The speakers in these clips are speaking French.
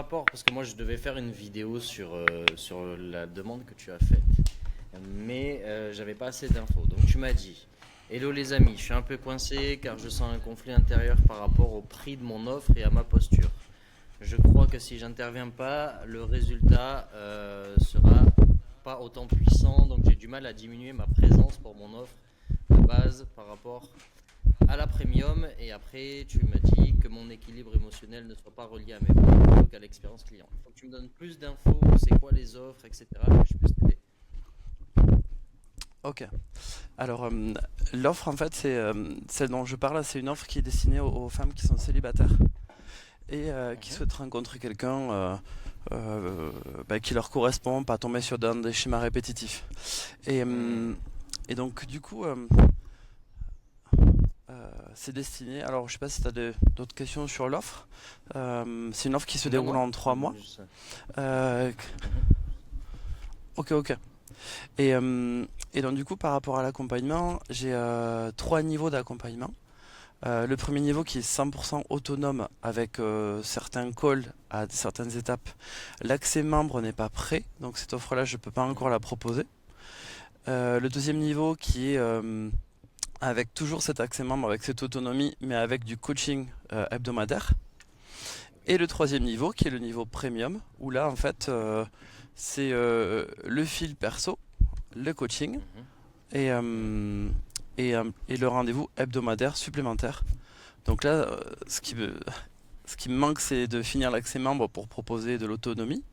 rapport, parce que moi je devais faire une vidéo sur la demande que tu as faite, mais j'avais pas assez d'infos. Donc tu m'as dit, Hello les amis, je suis un peu coincé car je sens un conflit intérieur par rapport au prix de mon offre et à ma posture. Je crois que si j'interviens pas, le résultat sera pas autant puissant, donc j'ai du mal à diminuer ma présence pour mon offre de base par rapport à la premium. Et après, tu m'as dit que mon équilibre émotionnel ne soit pas relié à mes ventes plutôt qu'à l'expérience client. Il faut que tu me donnes plus d'infos, c'est quoi les offres, etc. Que je puisse t'aider. Ok. Alors, l'offre, en fait, celle dont je parle, c'est une offre qui est destinée aux femmes qui sont célibataires et qui Mhm. souhaitent rencontrer quelqu'un qui leur correspond, pas tomber dans des schémas répétitifs. Et, Hmm. euh, et donc, du coup, c'est destiné. Alors, je sais pas si tu as d'autres questions sur l'offre. C'est une offre qui se Non, déroule non. en 3 mois. Juste. Euh, Mhm. ok, ok. Et, euh, et donc, du coup, par rapport à l'accompagnement, j'ai 3 niveaux d'accompagnement. Le premier niveau qui est 100% autonome avec certains calls à certaines étapes. L'accès membre n'est pas prêt, donc cette offre-là, je ne peux pas encore Mhm. la proposer. Le deuxième niveau qui est avec toujours cet accès membre, avec cette autonomie, mais avec du coaching hebdomadaire. Ok. Et le troisième niveau qui est le niveau premium, où là, en fait, c'est le fil perso, le coaching Mhm. et, Mhm. et le rendez-vous hebdomadaire supplémentaire. Donc là, ce qui me manque, c'est de finir l'accès membre pour proposer de l'autonomie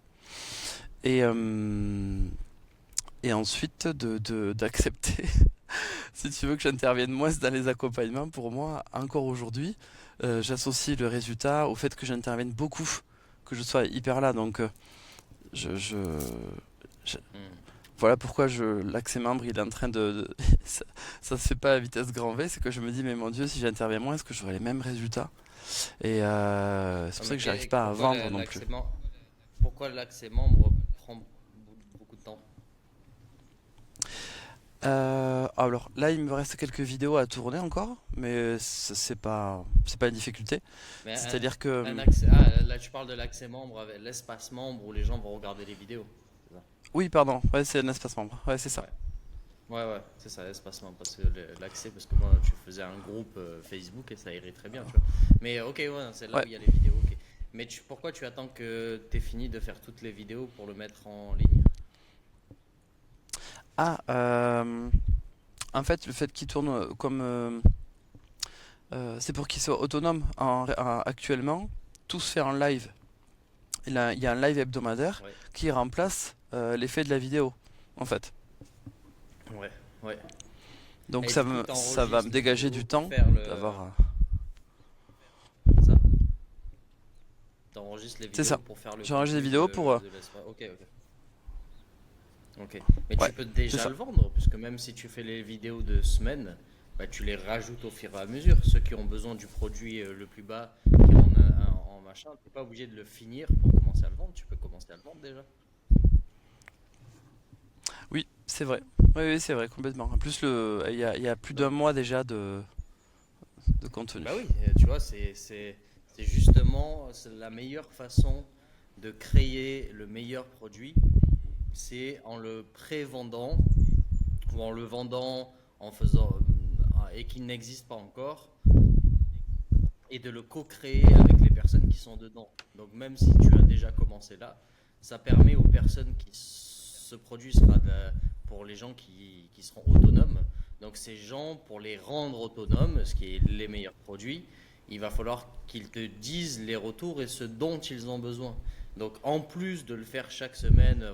et, et ensuite d'accepter, si tu veux, que j'intervienne moins dans les accompagnements. Pour moi, encore aujourd'hui, j'associe le résultat au fait que j'intervienne beaucoup, que je sois hyper là. Donc, je, je- je- Mhm. voilà pourquoi l'accès membre, il est en train ça, ça se fait pas à vitesse grand V, c'est que je me dis, mais mon Dieu, si j'interviens moins, est-ce que j'aurai les mêmes résultats? Et c'est Ah, pour ça mais que j'arrive pas à pourquoi vendre non plus. pourquoi l'accès membre prend beaucoup de temps? Alors là, il me reste quelques vidéos à tourner encore, mais c'est pas une difficulté. Mais C'est-à-dire que, un accès. Ah, là, tu parles de l'accès membre avec l'espace membre où les gens vont regarder les vidéos. C'est ça? oui, pardon, ouais, c'est un espace membre, ouais, c'est ça. Ouais. Ouais, ouais, c'est ça, l'espace membre. Parce que l'accès, parce que moi, tu faisais un groupe Facebook et ça irait très bien, tu vois. Mais ok, ouais, c'est là où Ouais. il y a les vidéos, ok. Mais pourquoi tu attends que t'aies fini de faire toutes les vidéos pour le mettre en ligne? Ah, en fait, le fait qu'il tourne comme, c'est pour qu'il soit autonome. Actuellement, tout se fait en live. Il y a un live hebdomadaire Ouais, qui remplace l'effet de la vidéo, en fait. ouais, ouais. Donc Et du coup, ça va me t'enregistres les dégager vidéos du pour temps faire d'avoir. c'est ça? T'enregistres les C'est ça. vidéos pour faire le J'enregistre des contenu vidéos pour. de l'espace. Ok, ok. Ok. Mais Ouais, tu peux c'est déjà ça. le vendre, puisque même si tu fais les vidéos de semaine, bah, tu les rajoutes au fur et à mesure. Ceux qui ont besoin du produit le plus bas, qui est en machin, t'es pas obligé de le finir pour commencer à le vendre. Tu peux commencer à le vendre déjà. Oui, c'est vrai. Oui, oui, c'est vrai, complètement. En plus, il y a plus d'un Donc, mois déjà de contenu. bah oui, tu vois, c'est justement c'est la meilleure façon de créer le meilleur produit, c'est en le pré-vendant ou en le vendant en faisant et qui n'existe pas encore et de le co-créer avec les personnes qui sont dedans. Donc même si tu as déjà commencé là, ça permet aux personnes qui ce produit sera pour les gens qui seront autonomes. Donc ces gens, pour les rendre autonomes, ce qui est les meilleurs produits, il va falloir qu'ils te disent les retours et ce dont ils ont besoin. Donc en plus de le faire chaque semaine,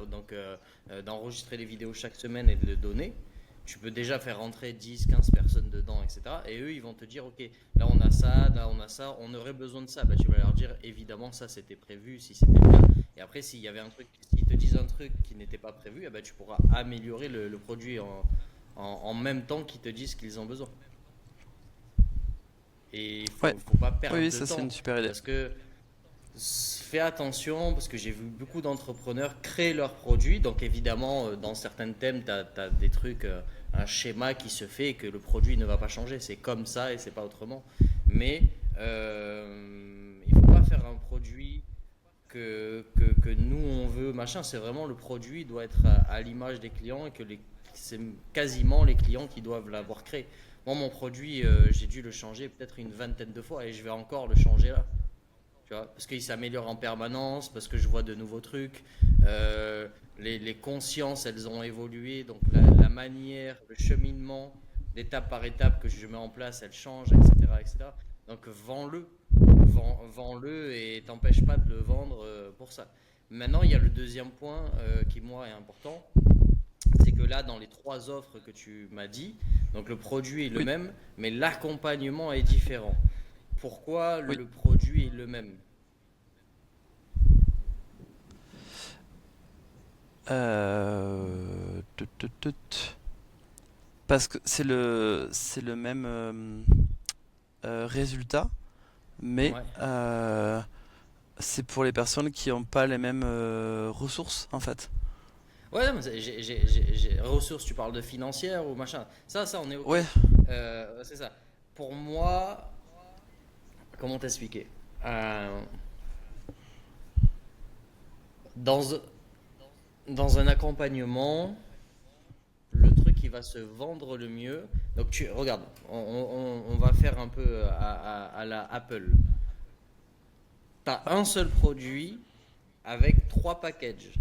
d'enregistrer les vidéos chaque semaine et de le donner, tu peux déjà faire rentrer 10, 15 personnes dedans, etc. Et eux, ils vont te dire, OK, là, on a ça, on aurait besoin de ça. Bah, tu vas leur dire, évidemment, ça, c'était prévu, si c'était le cas. Et après, s'il y avait un truc, s'ils te disent un truc qui n'était pas prévu, eh ben, tu pourras améliorer le produit en même temps qu'ils te disent ce qu'ils ont besoin. Et Ouais, faut pas oui, perdre oui, de ça c'est une temps. super idée. Parce que fais attention, parce que j'ai vu beaucoup d'entrepreneurs créer leurs produits. Donc évidemment, dans certains thèmes, tu as des trucs, un schéma qui se fait et que le produit ne va pas changer. C'est comme ça et c'est pas autrement. Mais il faut pas faire un produit que nous on veut, machin, c'est vraiment le produit doit être à l'image des clients et que c'est quasiment les clients qui doivent l'avoir créé. Moi, mon produit, j'ai dû le changer peut-être une vingtaine de fois et je vais encore le changer là. Tu vois, parce qu'il s'améliore en permanence, parce que je vois de nouveaux trucs. Les consciences, elles ont évolué, donc la manière, le cheminement, d'étape par étape que je mets en place, elle change, etc., etc. Donc vends-le, vends-le et t'empêche pas de le vendre pour ça. Maintenant, il y a le deuxième point qui, moi, est important, c'est que là, dans les trois offres que tu m'as dit, donc le produit est le Oui, même, mais l'accompagnement est différent. Pourquoi oui. le produit est le même? Parce que c'est le même résultat, mais Ouais. c'est pour les personnes qui n'ont pas les mêmes ressources en fait. Ouais, mais ressources, tu parles de financière ou machin. Ça, on est OK. Ouais, C'est ça. Pour moi, comment t'expliquer? Euh, dans, dans un accompagnement, le truc qui va se vendre le mieux. Donc, regarde, on va faire un peu à la Apple. Tu as un seul produit avec trois packages.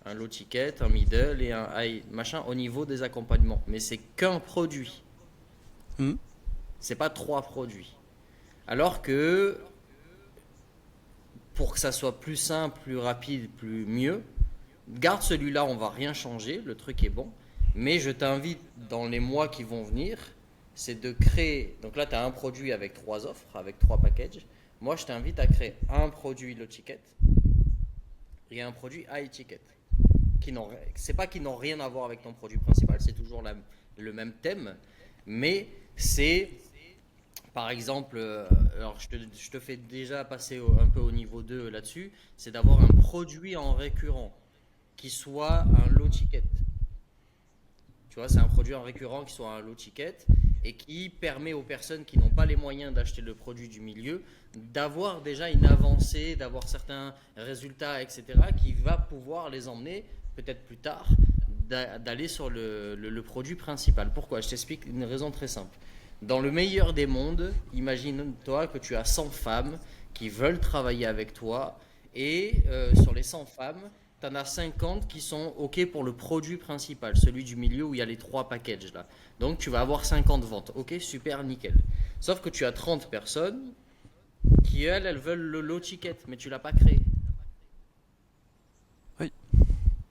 Un low ticket, un middle et un high, machin, au niveau des accompagnements. Mais c'est qu'un produit. hmm, C'est pas trois produits. Alors que pour que ça soit plus simple, plus rapide, plus mieux, garde celui-là, on va rien changer, le truc est bon. Mais je t'invite dans les mois qui vont venir, c'est de créer. Donc là, tu as un produit avec trois offres, avec trois packages. Moi, je t'invite à créer un produit low ticket et un produit high ticket. C'est pas qu'ils n'ont rien à voir avec ton produit principal, c'est toujours le même thème, mais c'est par exemple, alors je te fais déjà passer un peu au niveau 2 là-dessus, c'est d'avoir un produit en récurrent qui soit un low ticket. Tu vois, c'est un produit en récurrent qui soit un low ticket et qui permet aux personnes qui n'ont pas les moyens d'acheter le produit du milieu d'avoir déjà une avancée, d'avoir certains résultats, etc., qui va pouvoir les emmener peut-être plus tard d'aller sur le produit principal. Pourquoi? Je t'explique une raison très simple. Dans le meilleur des mondes, imagine-toi que tu as 100 femmes qui veulent travailler avec toi et sur les 100 femmes, tu en as 50 qui sont OK pour le produit principal, celui du milieu où il y a les trois packages là. Donc tu vas avoir 50 ventes. OK, super, nickel. Sauf que tu as 30 personnes qui, elles veulent le low ticket, mais tu l'as pas créé. oui,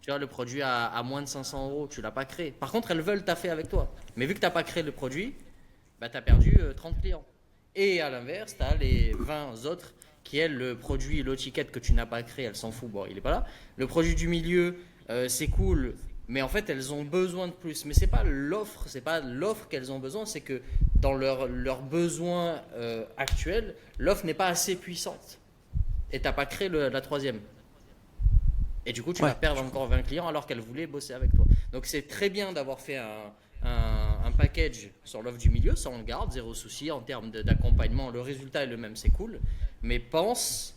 Tu vois, le produit à moins de 500 euros, tu l'as pas créé. Par contre, elles veulent taffer avec toi. Mais vu que tu n'as pas créé le produit, bah, tu as perdu 30 clients. Et à l'inverse, tu as les 20 autres qui, elles, le produit, low ticket que tu n'as pas créé, elles s'en foutent, bon, il est pas là. Le produit du milieu, c'est cool, mais en fait, elles ont besoin de plus. Mais c'est pas l'offre qu'elles ont besoin, c'est que dans leurs besoins actuels, l'offre n'est pas assez puissante. Et tu n'as pas créé la troisième. Et du coup, tu vas ouais, perdre je encore comprends. 20 clients alors qu'elles voulaient bosser avec toi. Donc, c'est très bien d'avoir fait un package sur l'offre du milieu, ça on le garde, zéro souci en termes d'accompagnement. Le résultat est le même, c'est cool. Mais pense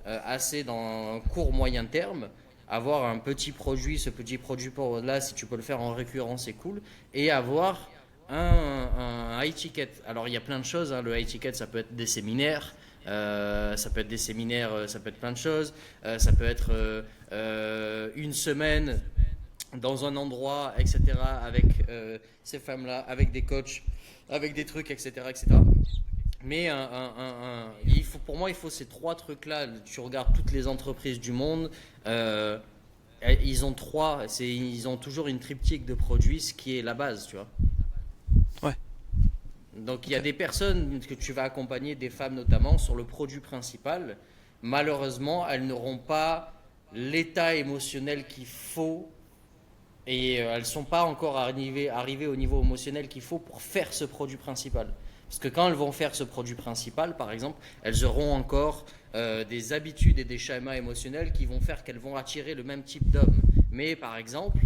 assez dans un court moyen terme, avoir un petit produit, ce petit produit pour là, si tu peux le faire en récurrent, c'est cool. Et avoir un high ticket. Alors, il y a plein de choses, hein. Le high ticket, ça peut être des séminaires. Ça peut être des séminaires, ça peut être plein de choses. Ça peut être une semaine dans un endroit, etc., avec ces femmes-là, avec des coachs, avec des trucs, etc., etc. Mais pour moi, il faut ces trois trucs-là. Tu regardes toutes les entreprises du monde, euh, ils ont ils ont toujours une triptyque de produits, ce qui est la base, tu vois. Ouais, Donc il y a ok. des personnes que tu vas accompagner, des femmes notamment, sur le produit principal. Malheureusement, elles n'auront pas l'état émotionnel qu'il faut et elles ne sont pas encore arrivées au niveau émotionnel qu'il faut pour faire ce produit principal. Parce que quand elles vont faire ce produit principal, par exemple, elles auront encore des habitudes et des schémas émotionnels qui vont faire qu'elles vont attirer le même type d'homme. Mais par exemple,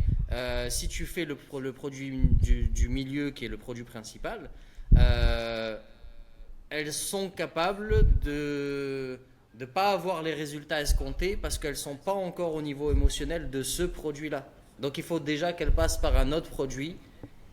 si tu fais le produit du milieu qui est le produit principal, euh, elles sont capables de pas avoir les résultats escomptés parce qu'elles sont pas encore au niveau émotionnel de ce produit-là. Donc il faut déjà qu'elles passent par un autre produit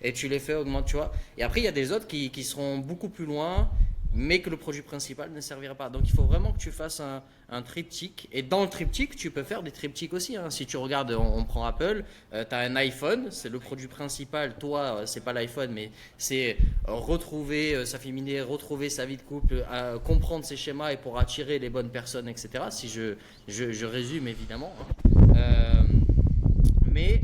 et tu les fais augmenter, tu vois. Et après, il y a des autres qui seront beaucoup plus loin, mais que le produit principal ne servira pas. Donc il faut vraiment que tu fasses un triptyque. Et dans le triptyque, tu peux faire des triptyques aussi, hein. Si tu regardes, on prend Apple, tu as un iPhone, c'est le produit principal. Toi, c'est pas l'iPhone, mais c'est retrouver sa féminité, retrouver sa vie de couple, comprendre ses schémas et pour attirer les bonnes personnes, etc. Si je résume évidemment, hein. Mais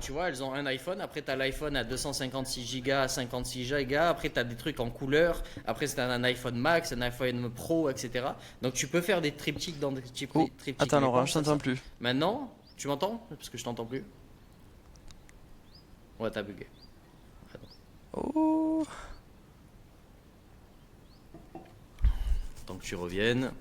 tu vois, elles ont un iPhone. Après, tu as l'iPhone à 256 Go, à 56 Go. Après, tu as des trucs en couleur. Après, c'est un iPhone Max, un iPhone Pro, etc. Donc, tu peux faire des triptyques dans des Oh, triptyques. attends Mais Laurent, je pense à t'entends ça. plus. Maintenant, tu m'entends? Parce que je t'entends plus. Ouais, t'as bugué. Attends. Oh, Tant que tu reviennes.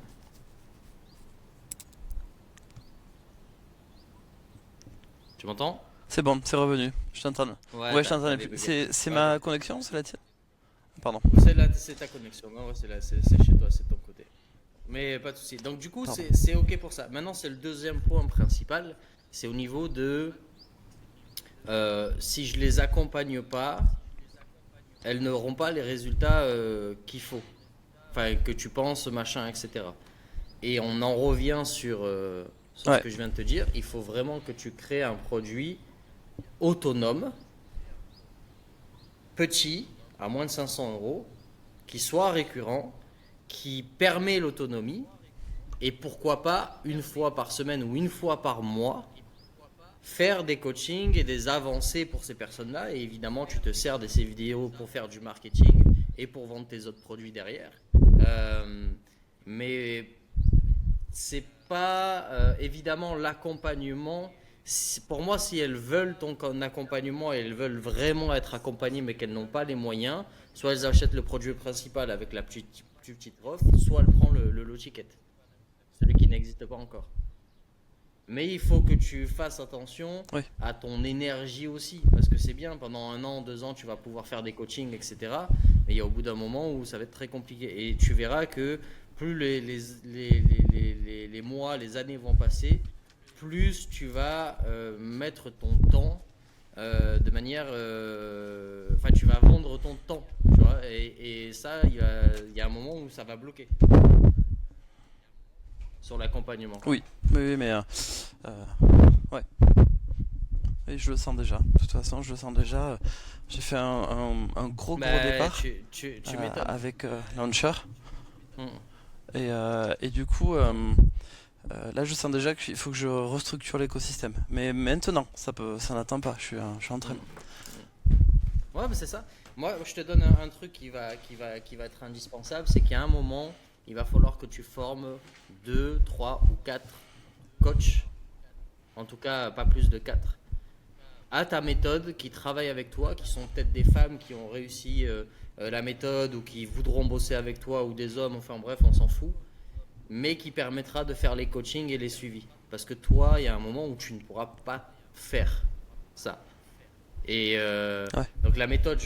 Tu m'entends? c'est bon, c'est revenu. Je t'entends. Ouais, Ouais, je t'entendais t'avais plus. bugué. C'est Ouais, ma connexion, c'est la tienne? Pardon, c'est ta connexion. Ouais, ouais, c'est chez toi, c'est de ton côté. Mais pas de souci. Donc du coup, pardon. c'est OK pour ça. Maintenant, c'est le deuxième point principal. C'est au niveau de si je les accompagne pas, elles n'auront pas les résultats qu'il faut. Enfin, que tu penses, machin, etc. Et on en revient sur ce Ouais, que je viens de te dire. Il faut vraiment que tu crées un produit autonome, petit, à moins de 500 euros, qui soit récurrent, qui permet l'autonomie. Et pourquoi pas, une fois par semaine ou une fois par mois, faire des coachings et des avancées pour ces personnes-là. Et évidemment, tu te sers de ces vidéos pour faire du marketing et pour vendre tes autres produits derrière. Euh, mais c'est pas évidemment l'accompagnement. Pour moi, si elles veulent ton accompagnement et elles veulent vraiment être accompagnées mais qu'elles n'ont pas les moyens, soit elles achètent le produit principal avec la plus petite offre, soit elles prennent le low ticket, celui qui n'existe pas encore. Mais il faut que tu fasses attention oui, à ton énergie aussi, parce que c'est bien, pendant 1 an, 2 ans, tu vas pouvoir faire des coachings, etc. Mais il y a au bout d'un moment où ça va être très compliqué. Et tu verras que plus les mois, les années vont passer, plus tu vas mettre ton temps de manière... Enfin, tu vas vendre ton temps, tu vois. Et ça, il y a un moment où ça va bloquer sur l'accompagnement. oui, oui, oui, mais euh, ouais, oui, je le sens déjà. De toute façon, je le sens déjà. J'ai fait un gros Bah, départ tu m'étonnes. avec Launcher. Hmm. Et du coup, là, je sens déjà qu'il faut que je restructure l'écosystème. Mais maintenant, ça n'attend pas. Je suis en train. Hmm. Ouais, mais c'est ça. Moi, je te donne un truc qui va être indispensable, c'est qu'à un moment, il va falloir que tu formes 2, 3 ou 4 coachs, en tout cas pas plus de 4, à ta méthode, qui travaillent avec toi, qui sont peut-être des femmes qui ont réussi la méthode ou qui voudront bosser avec toi ou des hommes, enfin bref, on s'en fout, mais qui permettra de faire les coachings et les suivis. Parce que toi, il y a un moment où tu ne pourras pas faire ça. Et Ouais, donc la méthode,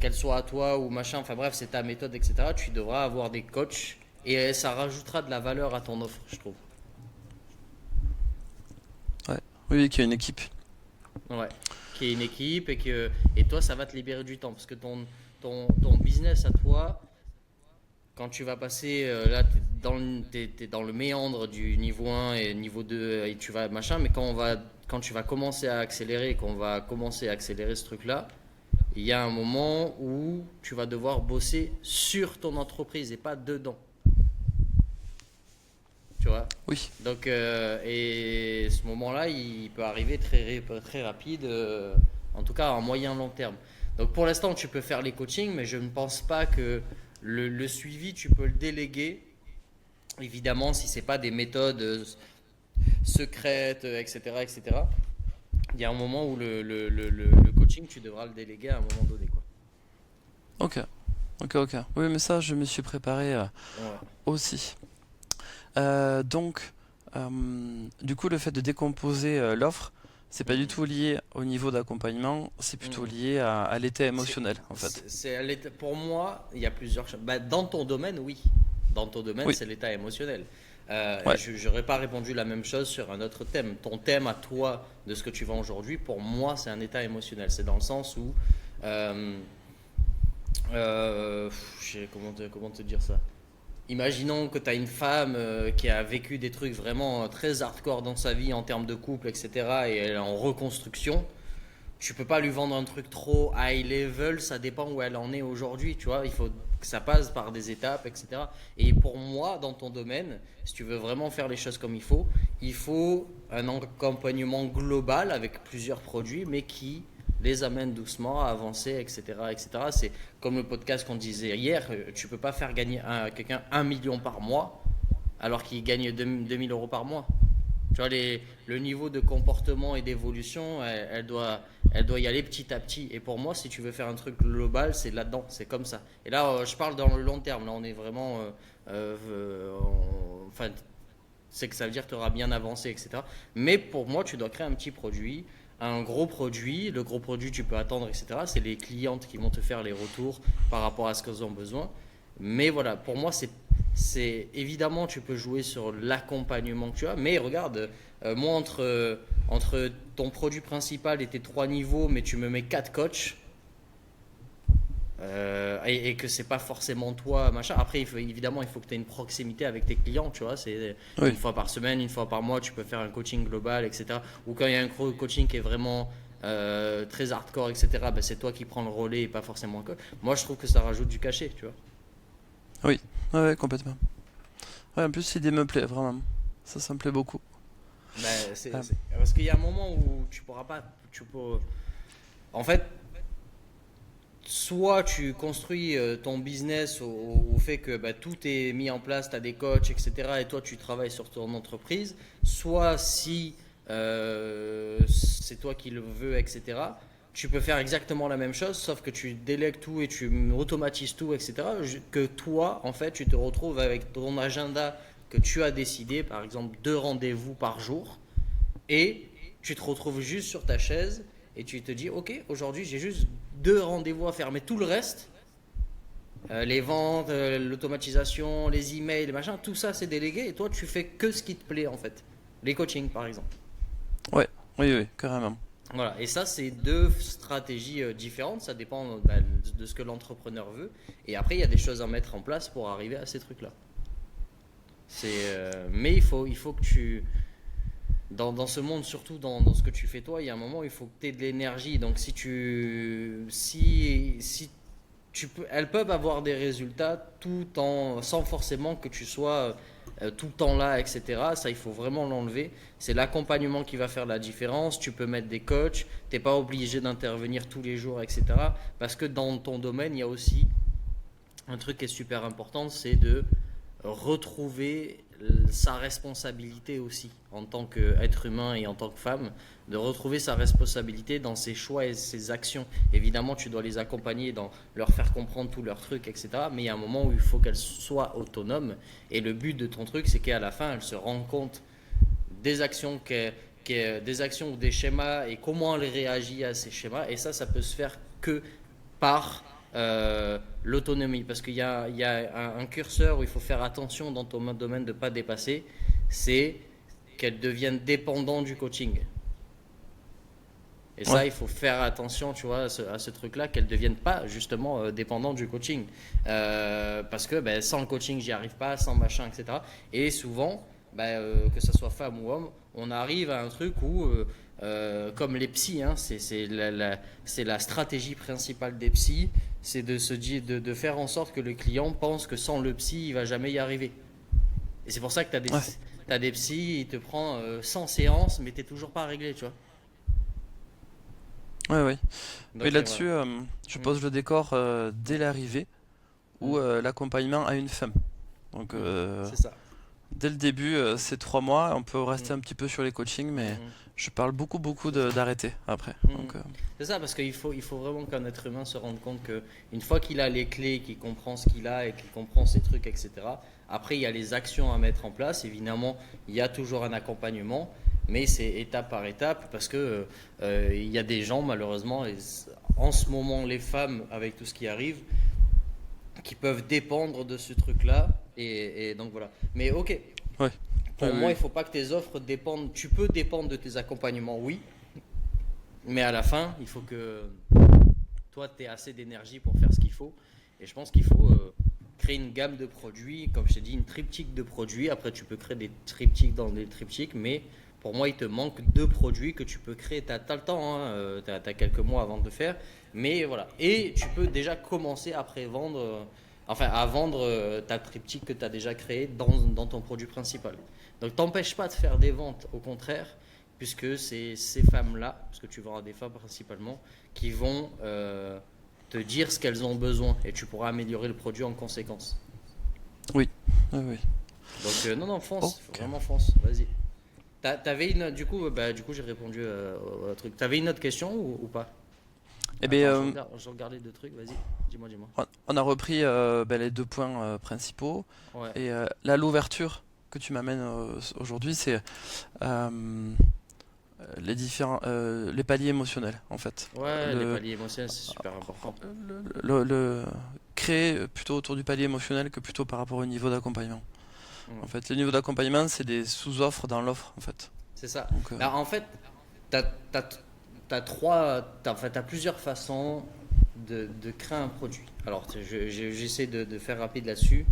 qu'elle soit à toi ou machin, enfin bref, c'est ta méthode, etc. Tu devras avoir des coachs et ça rajoutera de la valeur à ton offre, je trouve. ouais. Oui, oui, qu'il y a une équipe. Ouais. Qui est une équipe et toi, ça va te libérer du temps parce que ton business à toi, quand tu vas passer là, t'es dans le méandre du niveau 1 et niveau 2 et tu vas machin, mais quand tu vas commencer à accélérer, qu'on va commencer à accélérer ce truc-là, il y a un moment où tu vas devoir bosser sur ton entreprise et pas dedans, tu vois. Oui, Donc, et ce moment-là, il peut arriver très rapide, en tout cas en moyen long terme. Donc, pour l'instant, tu peux faire les coachings, mais je ne pense pas que le suivi, tu peux le déléguer. Évidemment, si c'est pas des méthodes secrètes, etc., etc. Il y a un moment où le coaching, tu devras le déléguer à un moment donné, quoi. ok. Ok, ok. Oui, mais ça, je me suis préparé Ouais. aussi. Donc, du coup, le fait de décomposer l'offre, c'est pas du Mhm. tout lié au niveau d'accompagnement, c'est plutôt Mhm. lié à l'état C'est, émotionnel, en fait. pour moi, il y a plusieurs choses. Bah, dans ton domaine, oui. dans ton domaine, Oui, c'est l'état émotionnel. ouais, Je n'aurais pas répondu la même chose sur un autre thème. Ton thème à toi de ce que tu vends aujourd'hui, pour moi, c'est un état émotionnel. C'est dans le sens où, euh, comment te dire ça? Imaginons que tu as une femme qui a vécu des trucs vraiment très hardcore dans sa vie en termes de couple, etc. et elle est en reconstruction. Tu peux pas lui vendre un truc trop high level, ça dépend où elle en est aujourd'hui, tu vois. Il faut que ça passe par des étapes, etc. Et pour moi, dans ton domaine, si tu veux vraiment faire les choses comme il faut un accompagnement global avec plusieurs produits, mais qui les amène doucement à avancer, etc. etc. C'est comme le podcast qu'on disait hier, tu peux pas faire gagner à quelqu'un 1 million par mois alors qu'il gagne 2 000 euros par mois. Tu vois, le niveau de comportement et d'évolution, elle doit y aller petit à petit. Et pour moi, si tu veux faire un truc global, c'est là-dedans, c'est comme ça. Et là, je parle dans le long terme. Là, on est vraiment. Enfin, c'est que ça veut dire que tu auras bien avancé, etc. Mais pour moi, tu dois créer un petit produit, un gros produit. Le gros produit, tu peux attendre, etc. C'est les clientes qui vont te faire les retours par rapport à ce qu'elles ont besoin. Mais voilà, pour moi, c'est évidemment, tu peux jouer sur l'accompagnement que tu as. Mais regarde, moi, entre ton produit principal et tes 3 niveaux, mais tu me mets 4 coachs, et que c'est pas forcément toi, machin. Après, évidemment, il faut que tu aies une proximité avec tes clients, tu vois. C'est une oui. fois par semaine, une fois par mois, tu peux faire un coaching global, etc. Ou quand il y a un coaching qui est vraiment très hardcore, etc., ben, c'est toi qui prends le relais et pas forcément un coach. Moi, je trouve que ça rajoute du cachet, tu vois. Oui, ouais, ouais, complètement. Ouais, en plus, l'idée me plaît, vraiment. Ça me plaît beaucoup. Ben, Euh, parce qu'il y a un moment où tu pourras pas. En fait, soit tu construis ton business au fait que bah, tout est mis en place, tu as des coachs, etc. Et toi, tu travailles sur ton entreprise. Soit si c'est toi qui le veux, etc. Tu peux faire exactement la même chose, sauf que tu délègues tout et tu automatises tout, etc. Que toi, en fait, tu te retrouves avec ton agenda que tu as décidé, par exemple 2 rendez-vous par jour, et tu te retrouves juste sur ta chaise et tu te dis, ok, aujourd'hui j'ai juste 2 rendez-vous à faire, mais tout le reste, les ventes, l'automatisation, les emails, les machins, tout ça c'est délégué et toi tu fais que ce qui te plaît en fait. Les coachings par exemple. ouais, oui, oui, carrément. Voilà, et ça c'est 2 stratégies différentes, ça dépend bah, de ce que l'entrepreneur veut. Et après il y a des choses à mettre en place pour arriver à ces trucs-là. Mais il faut que dans ce monde, surtout dans ce que tu fais toi, il y a un moment où il faut que tu aies de l'énergie. Donc si elles peuvent avoir des résultats sans forcément que tu sois tout le temps là, etc. Ça, il faut vraiment l'enlever. C'est l'accompagnement qui va faire la différence. Tu peux mettre des coachs, t'es pas obligé d'intervenir tous les jours, etc. Parce que dans ton domaine, il y a aussi un truc qui est super important, c'est de retrouver sa responsabilité aussi en tant qu'être humain et en tant que femme, de retrouver sa responsabilité dans ses choix et ses actions. Évidemment, tu dois les accompagner dans leur faire comprendre tous leurs trucs, etc. Mais il y a un moment où il faut qu'elles soient autonomes. Et le but de ton truc, c'est qu'à la fin, elles se rendent compte des actions des actions ou des schémas et comment elle réagit à ces schémas. Et ça peut se faire que par l'autonomie. Parce qu'il y a un curseur où il faut faire attention dans ton domaine de ne pas dépasser, c'est qu'elle devienne dépendante du coaching. Et Ouais, ça, il faut faire attention, tu vois, à ce truc-là, qu'elle ne devienne pas justement dépendante du coaching. Parce que ben, sans le coaching, j'y arrive pas, sans machin, etc. Et souvent, ben, que ce soit femme ou homme, on arrive à un truc où, comme les psys, hein, c'est la stratégie principale des psys, c'est de se dire, de faire en sorte que le client pense que sans le psy, il va jamais y arriver. Et c'est pour ça que ouais, t'as des psys, il te prend 100 séances, mais t'es toujours pas réglé, tu vois. ouais, ouais. Oui, Donc voilà. là-dessus, je Mm, pose le décor dès l'arrivée où mm, l'accompagnement a une fin. Donc, mm. C'est ça. dès le début, c'est 3 mois. On peut Mm, rester un petit peu sur les coachings, mais mm. je parle beaucoup, beaucoup C'est ça. d'arrêter après. Mm. Donc, C'est ça, parce il faut vraiment qu'un être humain se rende compte que une fois qu'il a les clés, qu'il comprend ce qu'il a et qu'il comprend ses trucs, etc., après il y a les actions à mettre en place. Évidemment, il y a toujours un accompagnement, mais c'est étape par étape parce que il y a des gens, malheureusement, en ce moment, les femmes, avec tout ce qui arrive, qui peuvent dépendre de ce truc-là Et donc voilà. Mais ok, Ouais. Oui, pour oui, moi, oui. il faut pas que tes offres dépendent. Tu peux dépendre de tes accompagnements, oui, mais à la fin, il faut que toi, tu aies assez d'énergie pour faire ce qu'il faut. Et je pense qu'il faut créer une gamme de produits, comme je t'ai dit, une triptyque de produits. Après, tu peux créer des triptyques dans des triptyques, mais pour moi, il te manque deux produits que tu peux créer. Tu as, le temps, hein, tu as quelques mois avant de le faire. Mais voilà. Et tu peux déjà commencer après vendre, enfin, à vendre ta triptyque que tu as déjà créé dans ton produit principal. Donc, t'empêche pas de faire des ventes, au contraire, puisque c'est ces femmes-là, parce que tu vends à des femmes principalement, qui vont te dire ce qu'elles ont besoin et tu pourras améliorer le produit en conséquence. Oui. Oui, oui. Donc non, non, fonce, faut Ok. vraiment fonce, vas-y. T'avais une, du coup j'ai répondu au truc. T'avais une autre question ou pas? Eh bien, Attends, je regardais deux trucs, vas-y, dis-moi, dis-moi. on a repris les deux points principaux. Ouais, Et là, l'ouverture que tu m'amènes aujourd'hui, c'est euh, les paliers émotionnels, en fait. ouais, les Le, paliers émotionnels c'est super important. le créer plutôt autour du palier émotionnel que plutôt par rapport au niveau d'accompagnement. Mm. En fait, le niveau d'accompagnement, c'est des sous-offres dans l'offre, en fait. C'est ça. Donc, Bah, en fait, t'as, t'as, enfin, t'as plusieurs façons de créer un produit. Alors, j'essaie de faire rapide là-dessus.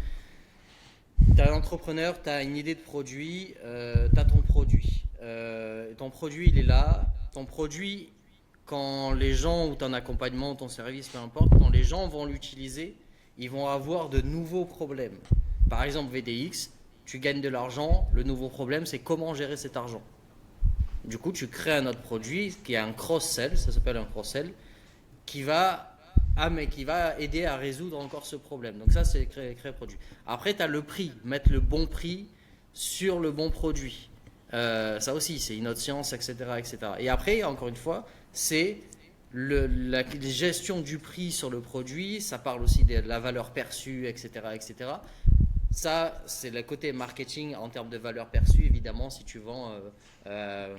Tu as un entrepreneur, tu as une idée de produit, tu as ton produit. Ton produit, il est là. Ton produit, quand les gens ou ton accompagnement ou ton service, peu importe, quand les gens vont l'utiliser, ils vont avoir de nouveaux problèmes. Par exemple, VDX, tu gagnes de l'argent. Le nouveau problème, c'est comment gérer cet argent. Du coup, tu crées un autre produit qui est un cross-sell, ça s'appelle un cross-sell, qui va, mais qui va aider à résoudre encore ce problème. Donc ça, c'est créer produit. Après, tu as le prix, mettre le bon prix sur le bon produit. Ça aussi, c'est une autre science, etc., etc. Et après, encore une fois, c'est la gestion du prix sur le produit. Ça parle aussi de la valeur perçue, etc., etc. Ça, c'est le côté marketing en termes de valeur perçue. Évidemment, euh,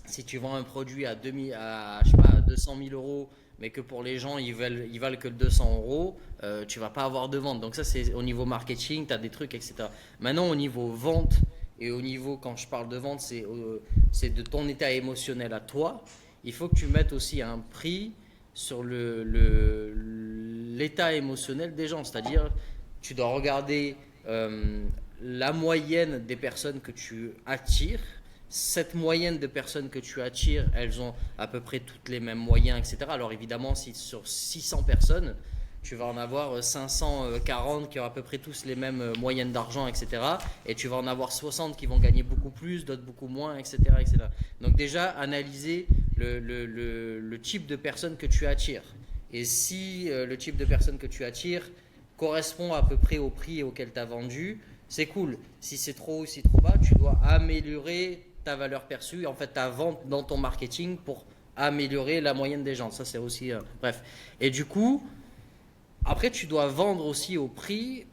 si tu vends un produit je sais pas, à 200 000 euros, mais que pour les gens, ils valent que 200 euros, tu vas pas avoir de vente. Donc ça, c'est au niveau marketing, tu as des trucs, etc. Maintenant, au niveau vente, et au niveau, quand je parle de vente, c'est de ton état émotionnel à toi. Il faut que tu mettes aussi un prix sur l'état émotionnel des gens. C'est-à-dire, tu dois regarder la moyenne des personnes que tu attires. Cette moyenne de personnes que tu attires, elles ont à peu près toutes les mêmes moyens, etc. Alors évidemment, si sur 600 personnes, tu vas en avoir 540 qui ont à peu près tous les mêmes moyennes d'argent, etc. Et tu vas en avoir 60 qui vont gagner beaucoup plus, d'autres beaucoup moins, etc. etc. Donc déjà, analyser le type de personnes que tu attires. Et si le type de personnes que tu attires correspond à peu près au prix auquel tu as vendu, c'est cool. Si c'est trop haut, si trop bas, tu dois améliorer ta valeur perçue, en fait ta vente dans ton marketing pour améliorer la moyenne des gens. Ça, c'est aussi... bref. Et du coup, après, tu dois vendre aussi au prix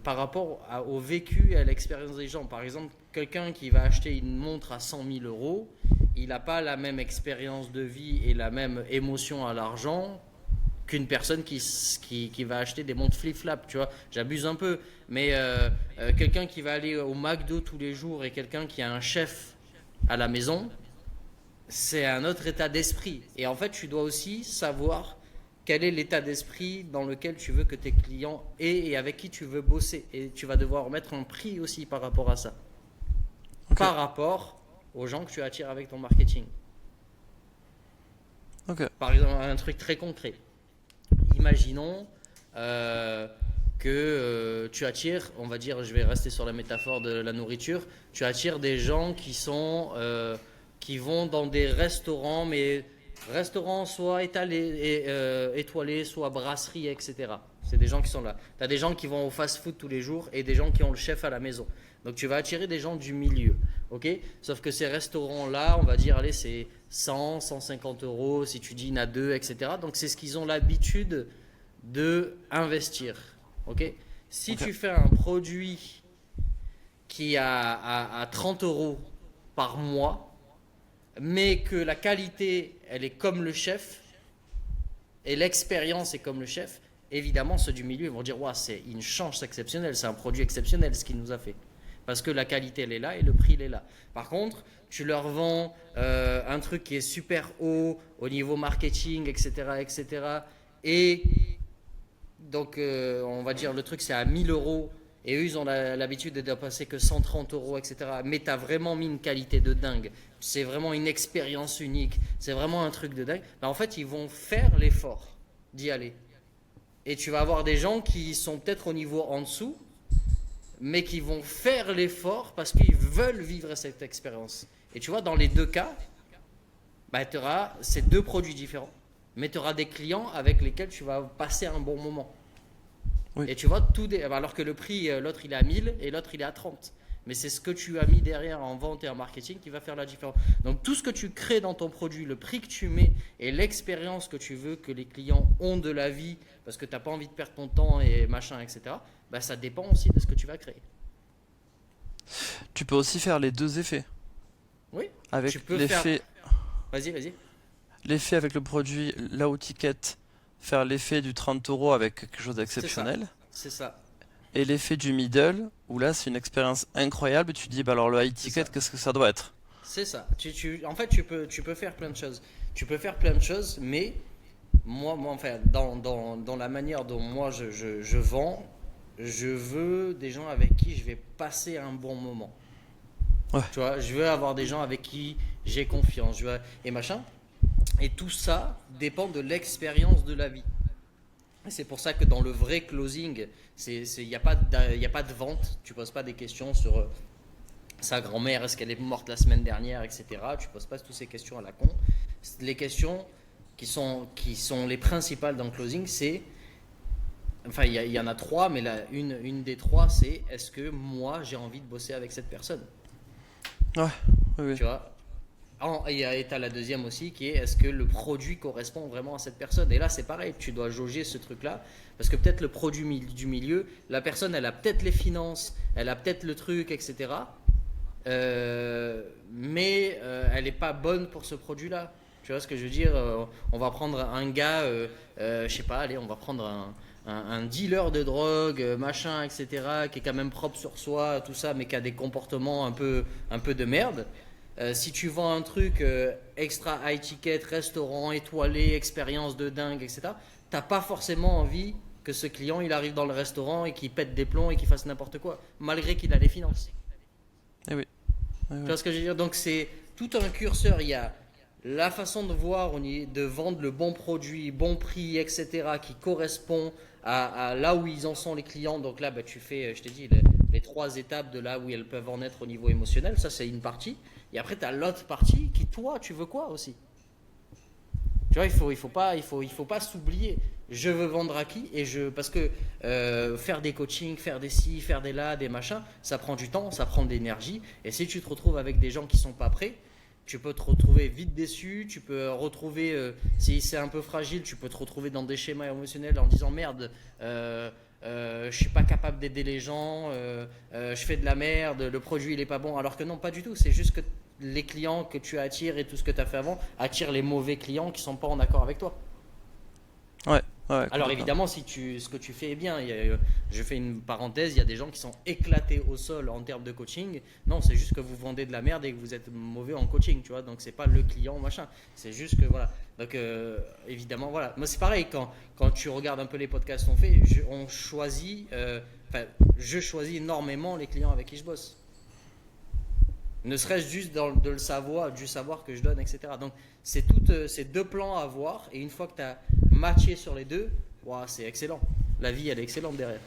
par rapport au vécu et à l'expérience des gens. Par exemple, quelqu'un qui va acheter une montre à 100 000 euros, il n'a pas la même expérience de vie et la même émotion à l'argent qu'une personne qui va acheter des montres flip-flap, tu vois. J'abuse un peu, mais quelqu'un qui va aller au McDo tous les jours et quelqu'un qui a un chef à la maison, c'est un autre état d'esprit. Et en fait, tu dois aussi savoir quel est l'état d'esprit dans lequel tu veux que tes clients aient et avec qui tu veux bosser. Et tu vas devoir mettre un prix aussi par rapport à ça, ok, par rapport aux gens que tu attires avec ton marketing. ok, Par exemple, un truc très concret. Imaginons que tu attires, on va dire, je vais rester sur la métaphore de la nourriture, tu attires des gens qui vont dans des restaurants, mais restaurants soit étoilés, soit brasseries, etc. C'est des gens qui sont là. Tu as des gens qui vont au fast-food tous les jours et des gens qui ont le chef à la maison. Donc tu vas attirer des gens du milieu, ok? Sauf que ces restaurants-là, on va dire, allez, c'est 100, 150 euros si tu dînes à deux, etc. Donc c'est ce qu'ils ont l'habitude de investir, ok? Si ok, tu fais un produit qui à 30 euros par mois, mais que la qualité, elle est comme le chef, et l'expérience est comme le chef, évidemment, ceux du milieu ils vont dire, ouais, c'est une chance exceptionnelle, c'est un produit exceptionnel ce qu'il nous a fait. Parce que la qualité, elle est là et le prix, il est là. Par contre, tu leur vends un truc qui est super haut au niveau marketing, etc., etc. Et donc, on va dire, le truc, c'est à 1000 euros. Et eux, ils ont l'habitude de dépasser que 130 euros, etc. Mais tu as vraiment mis une qualité de dingue. C'est vraiment une expérience unique. C'est vraiment un truc de dingue. Ben, en fait, ils vont faire l'effort d'y aller. Et tu vas avoir des gens qui sont peut-être au niveau en dessous, mais qui vont faire l'effort parce qu'ils veulent vivre cette expérience. Et tu vois, dans les deux cas, bah, tu auras ces deux produits différents, mais tu auras des clients avec lesquels tu vas passer un bon moment. Oui. Et tu vois, alors que le prix, l'autre il est à 1000 et l'autre il est à 30. Mais c'est ce que tu as mis derrière en vente et en marketing qui va faire la différence. Donc tout ce que tu crées dans ton produit, le prix que tu mets et l'expérience que tu veux que les clients ont de la vie, parce que tu n'as pas envie de perdre ton temps et machin, etc., bah, ça dépend aussi de ce que tu vas créer. Tu peux aussi faire les deux effets. Oui, Avec tu peux faire. l'effet, Vas-y, vas-y. l'effet avec le produit low ticket, faire l'effet du 30 euros avec quelque chose C'est ça. d'exceptionnel. C'est ça. Et l'effet du middle, où là c'est une expérience incroyable, et tu dis, bah alors le high C'est ticket, ça. qu'est-ce que ça doit être? C'est ça. En fait, tu peux faire plein de choses. Tu peux faire plein de choses, mais moi enfin, dans la manière dont moi je vends, je veux des gens avec qui je vais passer un bon moment. Ouais, Tu vois, je veux avoir des gens avec qui j'ai confiance. Et machin. Et tout ça dépend de l'expérience de la vie. Et c'est pour ça que dans le vrai closing, il n'y a pas y a pas de vente. Tu poses pas des questions sur sa grand-mère, est-ce qu'elle est morte la semaine dernière, etc. Tu poses pas toutes ces questions à la con. Les questions qui sont les principales dans le closing, c'est, enfin il y en a trois, mais une des trois, c'est est-ce que moi j'ai envie de bosser avec cette personne, ouais, oui, oui. tu vois. Et t'as la deuxième aussi qui est est-ce que le produit correspond vraiment à cette personne. Et là c'est pareil, tu dois jauger ce truc là parce que peut-être le produit du milieu, la personne elle a peut-être les finances, elle a peut-être le truc, etc. Mais elle n'est pas bonne pour ce produit-là. Tu vois ce que je veux dire. On va prendre un gars, je sais pas, allez, on va prendre un dealer de drogue, machin, etc., qui est quand même propre sur soi, tout ça, mais qui a des comportements un peu de merde. Si tu vends un truc extra high ticket, restaurant étoilé, expérience de dingue, etc., t'as pas forcément envie que ce client il arrive dans le restaurant et qu'il pète des plombs et qu'il fasse n'importe quoi, malgré qu'il a les finances. Eh oui, oui, Tu oui. vois ce que je veux dire? Donc c'est tout un curseur. Il y a la façon de voir, de vendre le bon produit, bon prix, etc., qui correspond à là où ils en sont les clients. Donc là, bah, tu fais, je t'ai dit, les trois étapes de là où elles peuvent en être au niveau émotionnel. Ça, c'est une partie. Et après, tu as l'autre partie qui, toi, tu veux quoi aussi? Tu vois, il faut pas s'oublier. Je veux vendre à qui parce que faire des coachings, faire des ci, faire des là, des machins, ça prend du temps, ça prend de l'énergie. Et si tu te retrouves avec des gens qui sont pas prêts, tu peux te retrouver vite déçu. Tu peux retrouver, si c'est un peu fragile, tu peux te retrouver dans des schémas émotionnels en disant merde. Je suis pas capable d'aider les gens, je fais de la merde, le produit il est pas bon. Alors que non, pas du tout. C'est juste que les clients que tu attires et tout ce que tu as fait avant attirent les mauvais clients qui sont pas en accord avec toi. Ouais, ouais, Alors complètement. évidemment, si ce que tu fais est bien, je fais une parenthèse, il y a des gens qui sont éclatés au sol en termes de coaching. Non, c'est juste que vous vendez de la merde et que vous êtes mauvais en coaching, tu vois. Donc c'est pas le client machin. C'est juste que voilà. Donc évidemment voilà. Moi c'est pareil quand tu regardes un peu les podcasts qu'on fait, on choisit, enfin je choisis énormément les clients avec qui je bosse. Ne serait-ce juste de le savoir, du savoir que je donne, etc. Donc c'est ces deux plans à voir et une fois que tu as matché sur les deux, wow, c'est excellent. La vie elle est excellente derrière.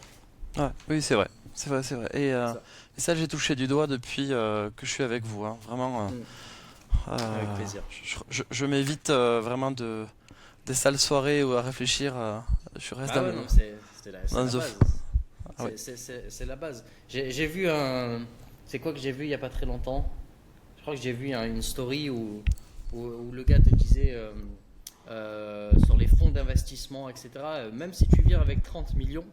Ouais, oui, c'est vrai. C'est vrai, c'est vrai. Ça. Et ça, j'ai touché du doigt depuis que je suis avec vous, hein. Vraiment, Mm. Avec euh, plaisir. je m'évite vraiment des sales soirées où à réfléchir. Je reste Ah dans ouais, le, non, c'est dans la the... base. Ah oui. C'est la base. J'ai vu un. C'est quoi que j'ai vu il y a pas très longtemps? Je crois que j'ai vu une story où le gars te disait sur les fonds d'investissement, etc. Même si tu viens avec 30 millions,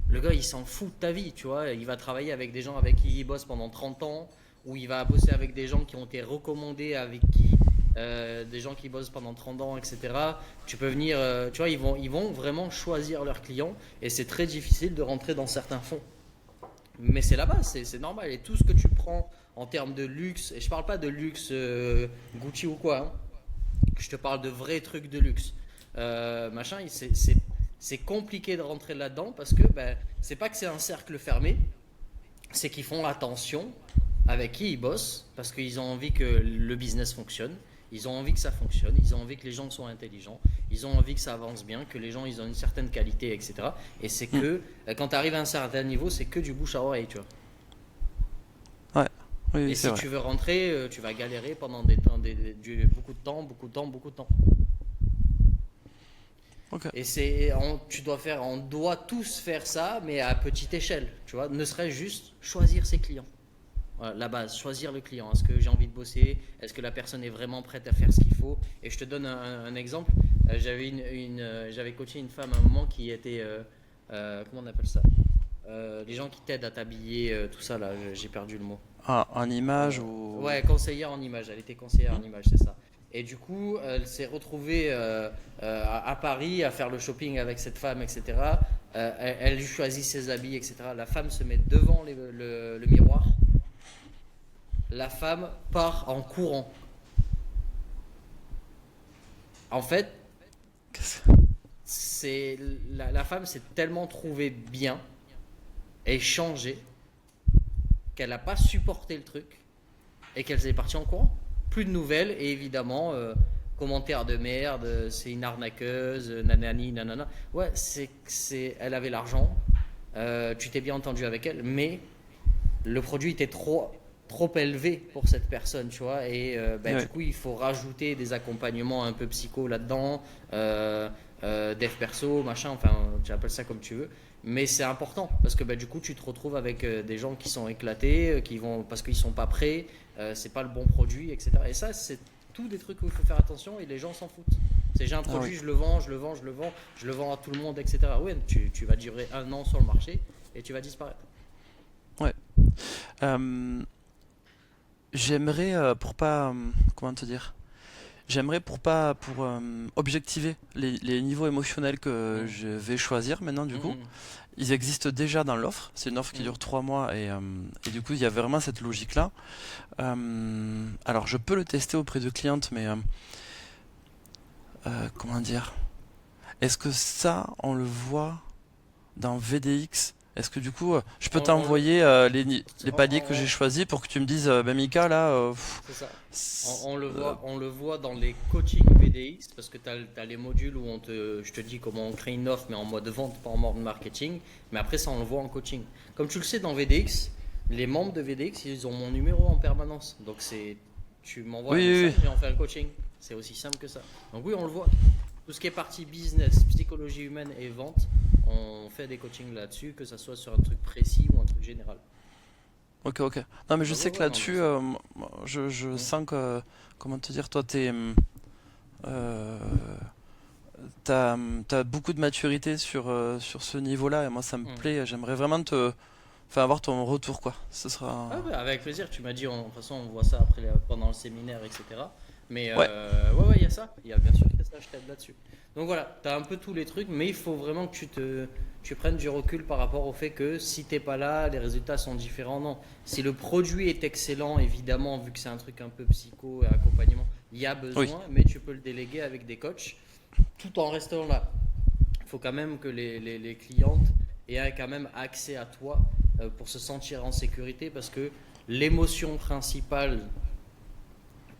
le gars il s'en fout de ta vie, tu vois. Il va travailler avec des gens avec qui il bosse pendant 30 ans, ou il va bosser avec des gens qui ont été recommandés, avec qui des gens qui bossent pendant 30 ans, etc. Tu peux venir, tu vois, ils vont vraiment choisir leurs clients et c'est très difficile de rentrer dans certains fonds. Mais c'est la base, c'est normal. Et tout ce que tu prends en termes de luxe, et je parle pas de luxe Gucci ou quoi, hein, je te parle de vrais trucs de luxe. Machin, c'est compliqué de rentrer là-dedans parce que ben, c'est pas que c'est un cercle fermé, c'est qu'ils font attention avec qui ils bossent parce qu'ils ont envie que le business fonctionne. Ils ont envie que ça fonctionne, ils ont envie que les gens soient intelligents, ils ont envie que ça avance bien, que les gens ils ont une certaine qualité, etc. Et c'est Hmm. que quand tu arrives à un certain niveau, c'est que du bouche à oreille, tu vois. Ouais, oui, oui, Et c'est si vrai. tu veux rentrer, tu vas galérer pendant des temps, beaucoup de temps, beaucoup de temps, beaucoup de temps. Ok. Et on doit tous faire ça, mais à petite échelle, tu vois. Ne serait-ce juste choisir ses clients. Voilà, la base, choisir le client. Est-ce que j'ai envie de bosser? Est-ce que la personne est vraiment prête à faire ce qu'il faut? Et je te donne un exemple. J'avais coaché une femme à un moment qui était, comment on appelle ça? Les gens qui t'aident à t'habiller, tout ça là, j'ai perdu le mot. Ah, en image ou... Ouais, conseillère en image. Elle était conseillère Hmm. en image, c'est ça. Et du coup, elle s'est retrouvée à Paris à faire le shopping avec cette femme, etc. Elle lui choisit ses habits, etc. La femme se met devant le miroir. La femme part en courant. En fait, Qu'est-ce- c'est la femme s'est tellement trouvée bien et changée qu'elle n'a pas supporté le truc et qu'elle est partie en courant. Plus de nouvelles et évidemment, commentaires de merde, c'est une arnaqueuse, nanani, nanana. Ouais, elle avait l'argent, tu t'es bien entendu avec elle, mais le produit était trop élevé pour cette personne, tu vois. Et bah, du Ouais, coup, il faut rajouter des accompagnements un peu psycho là-dedans, dev perso, machin, enfin, tu appelles ça comme tu veux. Mais c'est important parce que bah, du coup, tu te retrouves avec des gens qui sont éclatés, qui vont parce qu'ils sont pas prêts, c'est pas le bon produit, etc. Et ça, c'est tout des trucs où il faut faire attention et les gens s'en foutent. C'est j'ai un ah oui. produit, je le vends, je le vends, je le vends, je le vends à tout le monde, etc. Ouais, tu vas durer 1 an sur le marché et tu vas disparaître. Ouais. Euh, J'aimerais, pour pas... comment te dire? J'aimerais pour objectiver les niveaux émotionnels que Mm. je vais choisir maintenant du Mm, coup. mm, Ils existent déjà dans l'offre. C'est une offre qui mm. dure 3 mois et du coup il y a vraiment cette logique-là. Alors je peux le tester auprès de clientes, mais comment dire? Est-ce que ça on le voit dans VDX? Est-ce que du coup je peux On le, t'envoyer les paliers que j'ai on- choisis pour que tu me dises, ben Mika là, c'est ça. c'est- On le voit dans les coachings VDX parce que tu as, les modules où je te dis comment on crée une offre, mais en mode vente, pas en mode marketing. Mais après, ça, on le voit en coaching. Comme tu le sais, dans VDX, les membres de VDX, ils ont mon numéro en permanence. Donc, tu m'envoies oui, un oui, message oui. et on fait un coaching. C'est aussi simple que ça. Donc, oui, on le voit. Tout ce qui est partie business, psychologie humaine et vente, on fait des coachings là-dessus, que ça soit sur un truc précis ou un truc général. Ok, ok. Non, mais je Donc, ouais, sais que ouais, non, mais là-dessus, c'est. je Hmm. sens que, comment te dire, toi, euh, t'as beaucoup de maturité sur ce niveau-là, et moi, ça me Hmm. plaît. J'aimerais vraiment enfin, avoir ton retour, quoi. Ce Ah sera, ouais, avec plaisir, tu m'as dit, de toute façon on voit ça après pendant le séminaire, etc. Mais ouais, ouais, ouais, il y a ça, il y a bien sûr qu'il y a ça, je t'aide là-dessus. Donc voilà, tu as un peu tous les trucs, mais il faut vraiment que tu prennes du recul par rapport au fait que si t'es pas là, les résultats sont différents. Non, si le produit est excellent, évidemment, vu que c'est un truc un peu psycho et accompagnement, il y a oui, besoin, mais tu peux le déléguer avec des coachs tout en restant là. Il faut quand même que les clientes aient quand même accès à toi pour se sentir en sécurité parce que l'émotion principale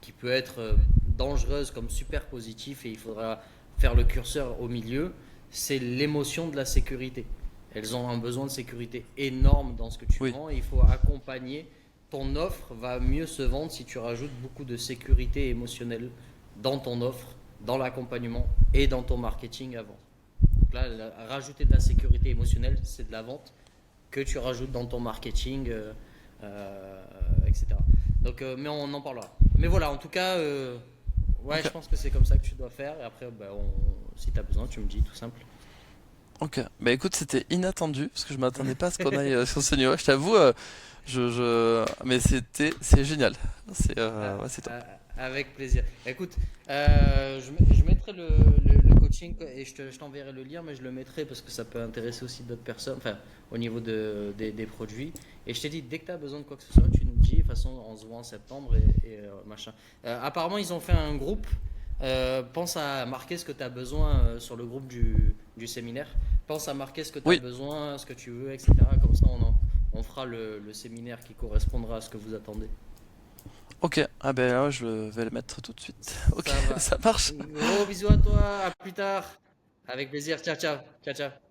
qui peut être dangereuse comme super positif et il faudra faire le curseur au milieu, c'est l'émotion de la sécurité. Elles ont un besoin de sécurité énorme dans ce que tu oui, vends et il faut accompagner. Ton offre va mieux se vendre si tu rajoutes beaucoup de sécurité émotionnelle dans ton offre, dans l'accompagnement et dans ton marketing avant. Donc là, rajouter de la sécurité émotionnelle, c'est de la vente que tu rajoutes dans ton marketing, etc. Donc, mais on en parlera. Mais voilà, en tout cas, ouais, ok, je pense que c'est comme ça que tu dois faire. Et après, bah, si tu as besoin, tu me dis, tout simple. ok. Bah écoute, c'était inattendu, parce que je m'attendais pas à ce qu'on aille sur ce niveau. Je t'avoue, mais c'est génial. À, Ouais, c'est top. Avec plaisir. Écoute, je mettrai le coaching et je t'enverrai le lien, mais je le mettrai parce que ça peut intéresser aussi d'autres personnes, enfin, au niveau des produits. Et je t'ai dit, dès que tu as besoin de quoi que ce soit, tu nous dis. De toute façon, on se voit en septembre et machin. Apparemment, ils ont fait un groupe. Pense à marquer ce que tu as besoin sur le groupe du séminaire. Pense à marquer ce que tu as Oui, besoin, ce que tu veux, etc. Comme ça, on fera le séminaire qui correspondra à ce que vous attendez. ok. Ah ben là, je vais le mettre tout de suite. Ok, Ça va. ça marche. Gros bisous à toi, à plus tard. Avec plaisir. Ciao, ciao. Ciao, ciao.